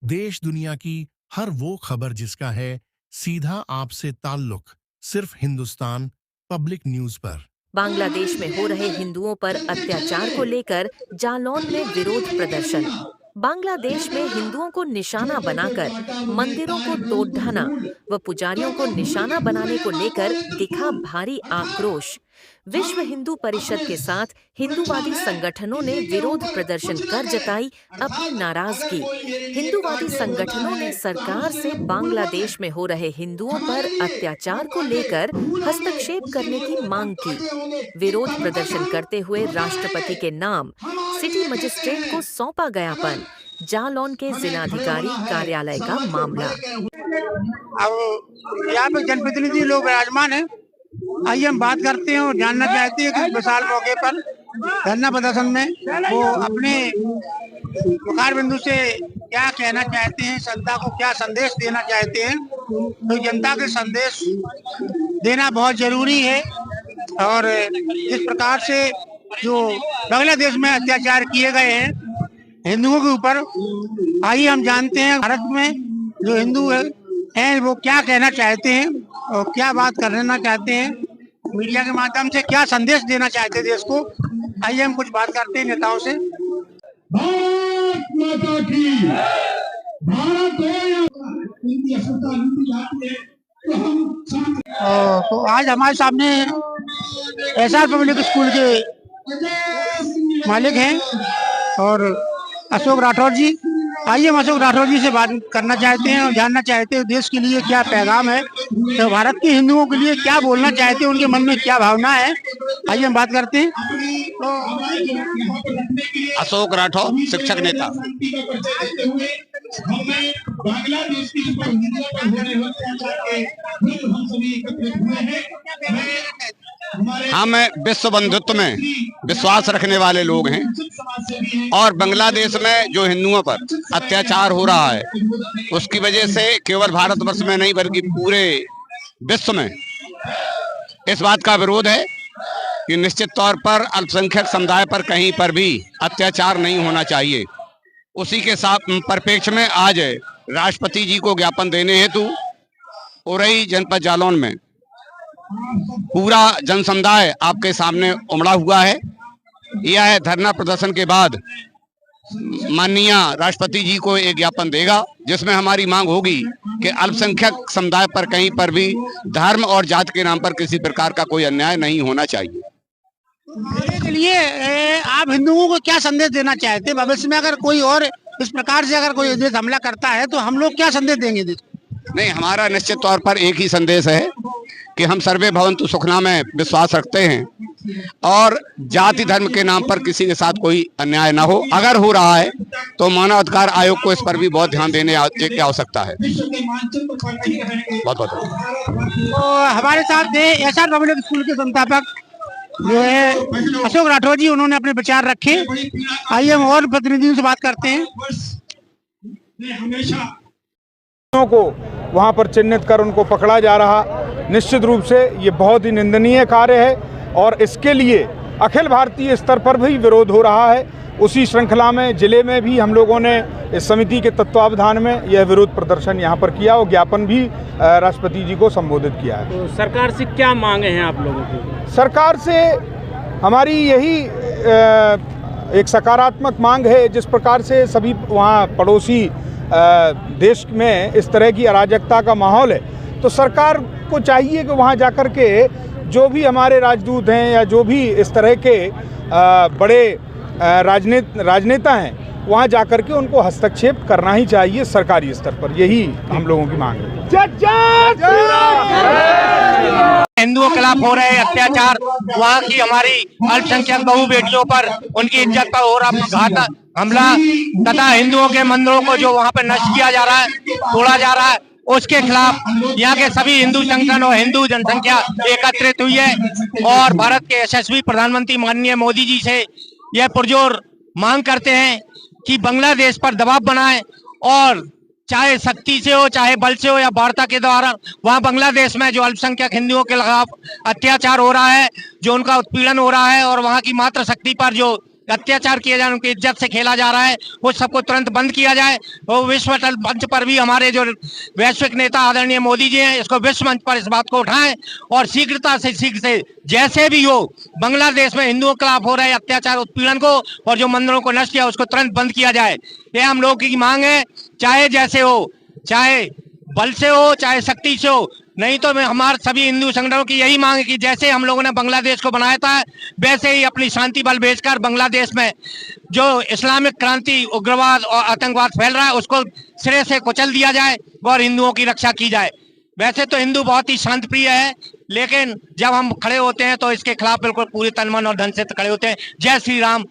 देश दुनिया की हर वो खबर जिसका है सीधा आपसे ताल्लुक, सिर्फ हिंदुस्तान पब्लिक न्यूज पर। बांग्लादेश में हो रहे हिंदुओं पर अत्याचार को लेकर जालौन में विरोध प्रदर्शन। बांग्लादेश में हिंदुओं को निशाना बनाकर मंदिरों को तोड़ ढाना व पुजारियों को निशाना बनाने को लेकर दिखा भारी आक्रोश। विश्व हिंदू परिषद के साथ हिंदूवादी संगठनों ने विरोध प्रदर्शन कर जताई अपनी नाराजगी। हिंदूवादी संगठनों ने सरकार से बांग्लादेश में हो रहे हिंदुओं पर अत्याचार को लेकर हस्तक्षेप करने की मांग की। विरोध प्रदर्शन करते हुए राष्ट्रपति के नाम सिटी मजिस्ट्रेट को सौंपा ज्ञापन। जालौन के जिलाधिकारी कार्यालय का मामला। अब यहाँ पे जनप्रतिनिधि लोग विराजमान हैं। आइए हम बात करते हैं और जानना चाहते हैं कि इस विशाल मौके पर धरना प्रदर्शन में वो अपने मुखार बिंदु से क्या कहना चाहते हैं, जनता को क्या संदेश देना चाहते हैं। तो जनता के संदेश देना बहुत जरूरी है। और इस प्रकार से जो बांग्लादेश में अत्याचार किए गए हैं हिंदुओं के ऊपर, आइए हम जानते हैं भारत में जो हिंदू हैं वो क्या कहना चाहते हैं और क्या बात करना चाहते हैं, मीडिया के माध्यम से क्या संदेश देना चाहते हैं देश को। आइए हम कुछ बात करते हैं नेताओं से। भारत माता की, तो आज हमारे सामने एसआर पब्लिक स्कूल के मालिक हैं और अशोक राठौर जी। आइए हम अशोक राठौर जी से बात करना चाहते हैं और जानना चाहते हैं देश के लिए क्या पैगाम है, तो भारत के हिंदुओं के लिए क्या बोलना चाहते हैं, उनके मन में क्या भावना है। आइए हम बात करते हैं। अशोक राठौर, शिक्षक नेता। हम विश्व बंधुत्व में विश्वास रखने वाले लोग हैं और बांग्लादेश में जो हिंदुओं पर अत्याचार हो रहा है उसकी वजह से केवल भारतवर्ष में नहीं बल्कि पूरे विश्व में इस बात का विरोध है कि निश्चित तौर पर अल्पसंख्यक समुदाय पर कहीं पर भी अत्याचार नहीं होना चाहिए। उसी के साथ परिप्रेक्ष्य में आज राष्ट्रपति जी को ज्ञापन देने हेतु उरई जनपद जालौन में पूरा जन समुदाय आपके सामने उमड़ा हुआ है। यह धरना प्रदर्शन के बाद माननीय राष्ट्रपति जी को एक ज्ञापन देगा जिसमें हमारी मांग होगी कि अल्पसंख्यक समुदाय पर कहीं पर भी धर्म और जाति के नाम पर किसी प्रकार का कोई अन्याय नहीं होना चाहिए। इसके लिए आप हिंदुओं को क्या संदेश देना चाहते हैं? भविष्य में अगर कोई और इस प्रकार से अगर कोई देश हमला करता है तो हम लोग क्या संदेश देंगे देश? नहीं, हमारा निश्चित तौर पर एक ही संदेश है कि हम सर्वे भवन्तु सुखना में विश्वास रखते हैं और जाति धर्म के नाम पर किसी के साथ कोई अन्याय ना हो। अगर हो रहा है तो मानव अधिकार आयोग को इस पर भी बहुत ध्यान देने की आवश्यकता है। बहुत बहुत तो हमारे साथ एसआर पब्लिक स्कूल के संस्थापक जो है अशोक राठौर जी, उन्होंने अपने विचार रखे। आइए हम और प्रतिनिधियों से बात करते हैं। को वहां पर चिन्हित कर उनको पकड़ा जा रहा, निश्चित रूप से ये बहुत ही निंदनीय कार्य है और इसके लिए अखिल भारतीय स्तर पर भी विरोध हो रहा है। उसी श्रृंखला में जिले में भी हम लोगों ने इस समिति के तत्वावधान में यह विरोध प्रदर्शन यहाँ पर किया और ज्ञापन भी राष्ट्रपति जी को संबोधित किया है। तो सरकार से क्या मांगे हैं आप लोगों की? सरकार से हमारी यही एक सकारात्मक मांग है। जिस प्रकार से सभी वहाँ पड़ोसी देश में इस तरह की अराजकता का माहौल है तो सरकार को चाहिए कि वहाँ जाकर के जो भी हमारे राजदूत हैं या जो भी इस तरह के बड़े राजनेता हैं वहाँ जाकर के उनको हस्तक्षेप करना ही चाहिए सरकारी स्तर पर। यही हम लोगों की मांग है। हिंदुओं के खिलाफ हो रहे अत्याचार, वहाँ की हमारी अल्पसंख्यक बहू बेटियों पर उनकी इज्जत पर हो रहा घातक हमला तथा हिंदुओं के मंदिरों को जो वहाँ पर नष्ट किया जा रहा है, तोड़ा जा रहा है, उसके खिलाफ यहाँ के सभी हिंदू संगठन और हिंदू जनसंख्या एकत्रित हुई है और भारत के यशस्वी प्रधानमंत्री माननीय मोदी जी से यह पुरजोर मांग करते हैं कि बांग्लादेश पर दबाव बनाए और चाहे शक्ति से हो चाहे बल से हो या वार्ता के द्वारा वहाँ बांग्लादेश में जो अल्पसंख्यक हिंदुओं के खिलाफ अत्याचार हो रहा है, जो उनका उत्पीड़न हो रहा है और वहाँ की मातृशक्ति पर जो अत्याचार किए जा रहे हैं, उनकी इज्जत से खेला जा रहा है, वो सबको तुरंत बंद किया जाए। और विश्व अटल मंच पर भी हमारे जो वैश्विक नेता आदरणीय मोदी जी हैं, इसको विश्व मंच पर इस बात को उठाएं और शीघ्रता से जैसे भी हो बांग्लादेश में हिंदुओं के खिलाफ हो रहे अत्याचार उत्पीड़न को और जो मंदिरों को नष्ट किया उसको तुरंत बंद किया जाए। ये हम लोगों की मांग है, चाहे जैसे हो, चाहे बल से हो चाहे शक्ति से हो। नहीं तो मैं हमारे सभी हिंदू संगठनों की यही मांग है कि जैसे हम लोगों ने बांग्लादेश को बनाया था वैसे ही अपनी शांति बल भेजकर बांग्लादेश में जो इस्लामिक क्रांति उग्रवाद और आतंकवाद फैल रहा है उसको सिरे से कुचल दिया जाए और हिंदुओं की रक्षा की जाए। वैसे तो हिंदू बहुत ही शांत प्रिय है, लेकिन जब हम खड़े होते हैं तो इसके खिलाफ बिल्कुल पूरे तन मन और धन से खड़े होते हैं। जय श्री राम,